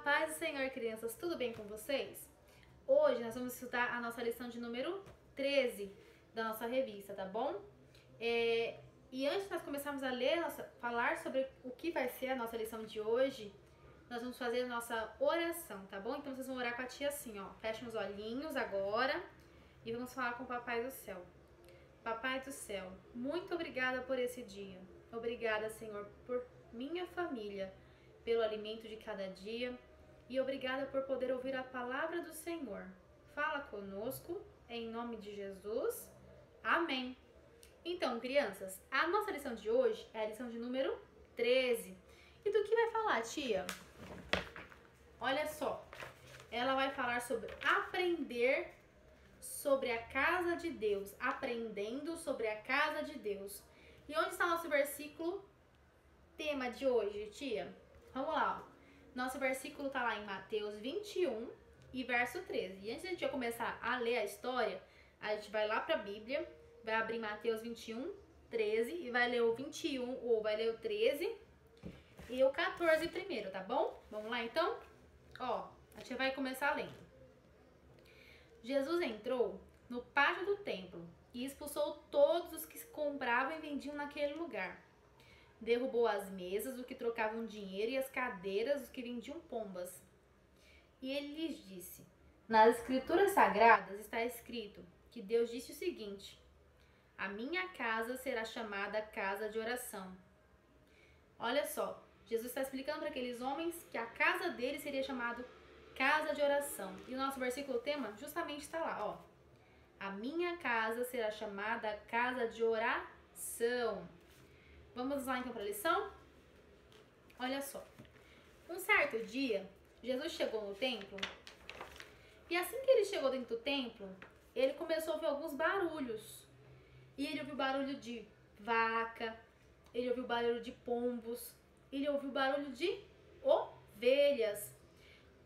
paz do Senhor, crianças, tudo bem com vocês? Hoje nós vamos estudar a nossa lição de número 13 da nossa revista, tá bom? E antes de nós começarmos a ler, falar sobre o que vai ser a nossa lição de hoje, nós vamos fazer a nossa oração, tá bom? Então vocês vão orar com a tia assim, ó. Fechem os olhinhos agora e vamos falar com o Papai do Céu. Papai do Céu, muito obrigada por esse dia. Obrigada, Senhor, por minha família, pelo alimento de cada dia e obrigada por poder ouvir a palavra do Senhor. Fala conosco, em nome de Jesus. Amém. Então, crianças, a nossa lição de hoje é a lição de número 13. E do que vai falar, tia? Olha só, ela vai falar sobre aprender sobre a casa de Deus, aprendendo sobre a casa de Deus. E onde está nosso versículo tema de hoje, tia? Vamos lá, ó. Nosso versículo tá lá em Mateus 21 e verso 13. E antes de a gente começar a ler a história, a gente vai lá pra Bíblia, vai abrir Mateus 21, 13 e vai ler o 21 ou vai ler o 13 e o 14 primeiro, tá bom? Vamos lá então? Ó, a gente vai começar lendo. Jesus entrou no pátio do templo e expulsou todos os que compravam e vendiam naquele lugar. Derrubou as mesas dos que trocavam dinheiro e as cadeiras dos que vendiam pombas. E ele lhes disse: nas escrituras sagradas está escrito que Deus disse o seguinte: a minha casa será chamada casa de oração. Olha só, Jesus está explicando para aqueles homens que a casa deles seria chamada casa de oração. E o nosso versículo tema justamente está lá, ó. A minha casa será chamada casa de oração. Vamos lá então para a lição? Olha só. Um certo dia, Jesus chegou no templo e assim que ele chegou dentro do templo, ele começou a ouvir alguns barulhos. E ele ouviu barulho de vaca, ele ouviu barulho de pombos, ele ouviu barulho de ovelhas.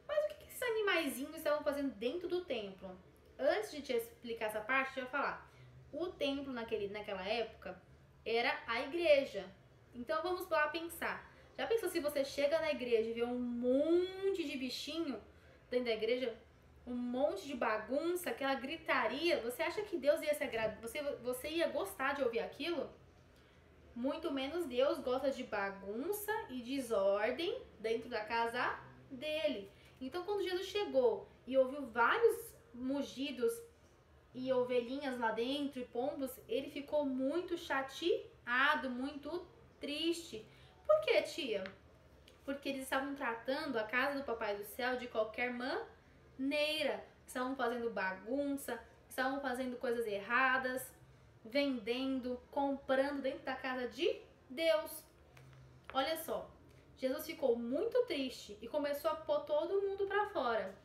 Mas o que esses animaizinhos estavam fazendo dentro do templo? Antes de te explicar essa parte, eu ia falar. O templo naquela época era a igreja. Então vamos lá pensar. Já pensou se você chega na igreja e vê um monte de bichinho dentro da igreja? Um monte de bagunça, aquela gritaria. Você acha que Deus ia se agradar? Você ia gostar de ouvir aquilo? Muito menos Deus gosta de bagunça e desordem dentro da casa dele. Então quando Jesus chegou e ouviu vários mugidos e ovelhinhas lá dentro e pombos, ele ficou muito chateado, muito triste. Por quê, tia? Porque eles estavam tratando a casa do Papai do Céu de qualquer maneira. Estavam fazendo bagunça, estavam fazendo coisas erradas, vendendo, comprando dentro da casa de Deus. Olha só, Jesus ficou muito triste e começou a pôr todo mundo para fora.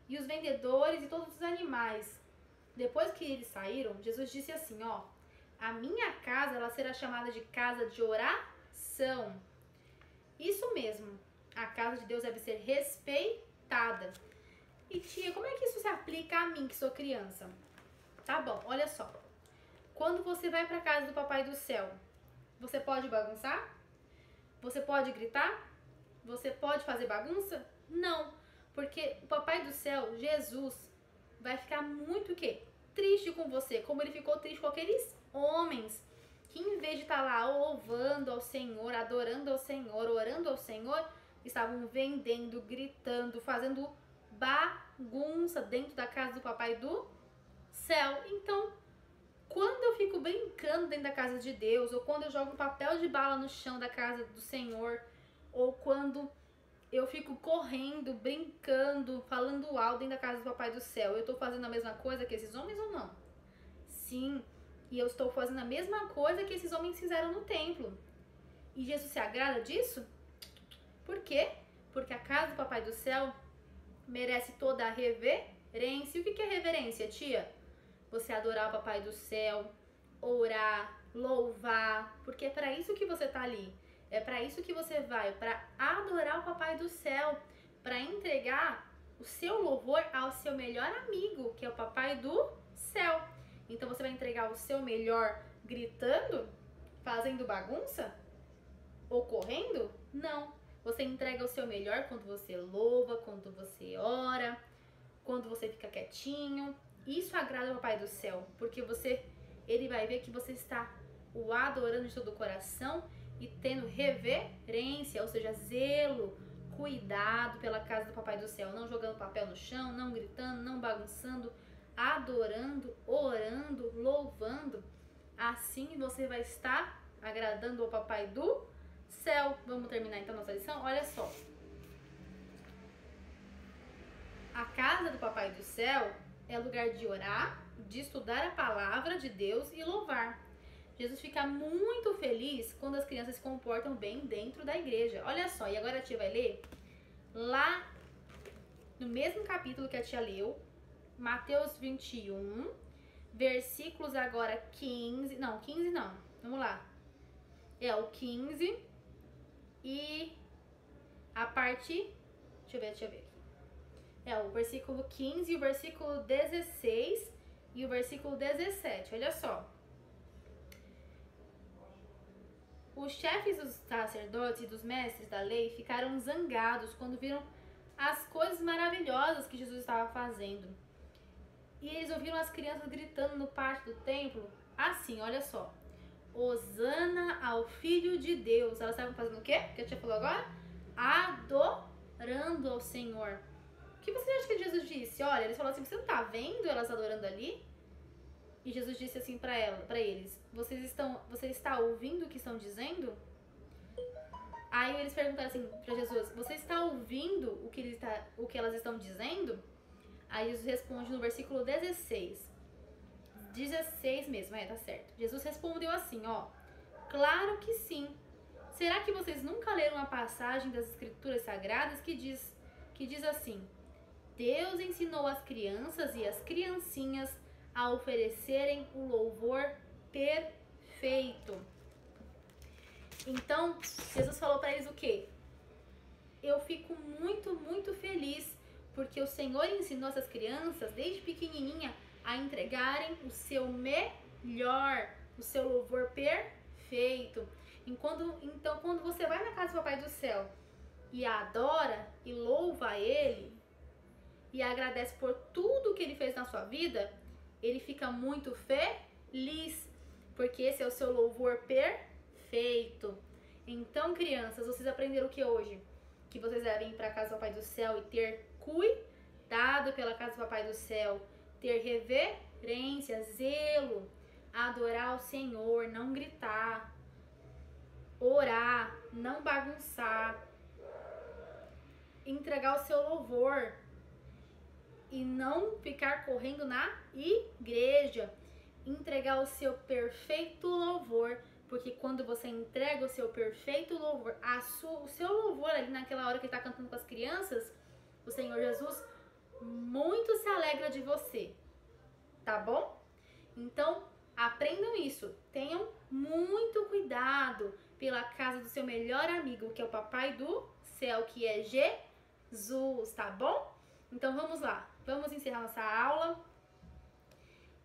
E os vendedores e todos os animais. Depois que eles saíram, Jesus disse assim, ó: a minha casa ela será chamada de casa de oração. Isso mesmo, a casa de Deus deve ser respeitada. E tia, como é que isso se aplica a mim que sou criança? Tá bom, olha só. Quando você vai para casa do Papai do Céu, você pode bagunçar? Você pode gritar? Você pode fazer bagunça? Não, porque o Papai do Céu, Jesus, vai ficar muito o quê? Triste com você, como ele ficou triste com aqueles homens que em vez de estar lá louvando ao Senhor, adorando ao Senhor, orando ao Senhor, estavam vendendo, gritando, fazendo bagunça dentro da casa do Papai do Céu. Então, quando eu fico brincando dentro da casa de Deus, ou quando eu jogo um papel de bala no chão da casa do Senhor, ou quando eu fico correndo, brincando, falando alto dentro da casa do Papai do Céu, eu estou fazendo a mesma coisa que esses homens ou não? Sim, e eu estou fazendo a mesma coisa que esses homens fizeram no templo. E Jesus se agrada disso? Por quê? Porque a casa do Papai do Céu merece toda a reverência. E o que é reverência, tia? Você adorar o Papai do Céu, orar, louvar, porque é para isso que você tá ali. É para isso que você vai, para adorar o Papai do Céu, para entregar o seu louvor ao seu melhor amigo, que é o Papai do Céu. Então você vai entregar o seu melhor gritando, fazendo bagunça ou correndo? Não. Você entrega o seu melhor quando você louva, quando você ora, quando você fica quietinho. Isso agrada o Papai do Céu, porque ele vai ver que você está o adorando de todo o coração e tendo reverência, ou seja, zelo, cuidado pela casa do Papai do Céu, não jogando papel no chão, não gritando, não bagunçando, adorando, orando, louvando. Assim você vai estar agradando ao Papai do Céu. Vamos terminar então nossa lição? Olha só. A casa do Papai do Céu é lugar de orar, de estudar a palavra de Deus e louvar. Jesus fica muito feliz quando as crianças se comportam bem dentro da igreja. Olha só, e agora a tia vai ler lá no mesmo capítulo que a tia leu, Mateus 21, versículos agora 15 não, vamos lá. É o 15 e a parte, deixa eu ver aqui. É o versículo 15 e o versículo 16 e o versículo 17, olha só. Os chefes dos sacerdotes e dos mestres da lei ficaram zangados quando viram as coisas maravilhosas que Jesus estava fazendo. E eles ouviram as crianças gritando no pátio do templo, assim, olha só. Hosana ao Filho de Deus. Elas estavam fazendo o quê? O que a tia falou agora? Adorando ao Senhor. O que você acha que Jesus disse? Olha, eles falaram assim, você não tá vendo elas adorando ali? E Jesus disse assim para eles, você está ouvindo o que estão dizendo? Aí eles perguntaram assim para Jesus, você está ouvindo o que elas estão dizendo? Aí Jesus responde no versículo 16 mesmo, tá certo. Jesus respondeu assim, ó, claro que sim. Será que vocês nunca leram uma passagem das Escrituras Sagradas que diz assim, Deus ensinou as crianças e as criancinhas a oferecerem o louvor perfeito. Então, Jesus falou para eles o quê? Eu fico muito, muito feliz porque o Senhor ensinou essas crianças, desde pequenininha, a entregarem o seu melhor, o seu louvor perfeito. Então, quando você vai na casa do Papai do Céu e adora e louva a Ele e agradece por tudo que Ele fez na sua vida, Ele fica muito feliz, porque esse é o seu louvor perfeito. Então, crianças, vocês aprenderam o que hoje? Que vocês devem ir para a casa do Papai do Céu e ter cuidado pela casa do Papai do Céu, ter reverência, zelo, adorar o Senhor, não gritar, orar, não bagunçar, entregar o seu louvor e não ficar correndo na igreja, entregar o seu perfeito louvor, porque quando você entrega o seu perfeito louvor, o seu louvor ali naquela hora que está cantando com as crianças, o Senhor Jesus muito se alegra de você, tá bom? Então, aprendam isso, tenham muito cuidado pela casa do seu melhor amigo, que é o Papai do Céu, que é Jesus, tá bom? Então vamos lá, vamos encerrar nossa aula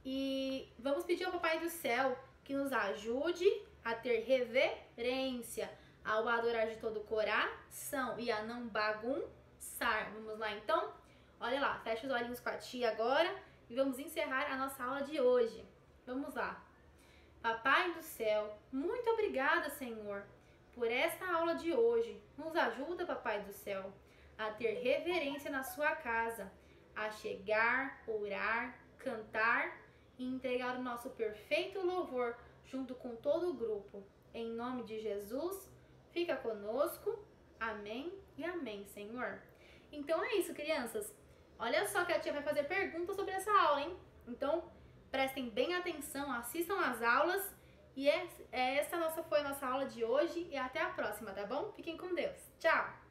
e vamos pedir ao Papai do Céu que nos ajude a ter reverência, ao adorar de todo o coração e a não bagunçar. Vamos lá então? Olha lá, fecha os olhinhos com a tia agora e vamos encerrar a nossa aula de hoje. Vamos lá. Papai do Céu, muito obrigada, Senhor, por esta aula de hoje. Nos ajuda, Papai do Céu, a ter reverência na sua casa, a chegar, orar, cantar e entregar o nosso perfeito louvor junto com todo o grupo. Em nome de Jesus, fica conosco. Amém e amém, Senhor. Então é isso, crianças. Olha só que a tia vai fazer perguntas sobre essa aula, hein? Então, prestem bem atenção, assistam às aulas. E essa foi a nossa aula de hoje e até a próxima, tá bom? Fiquem com Deus. Tchau!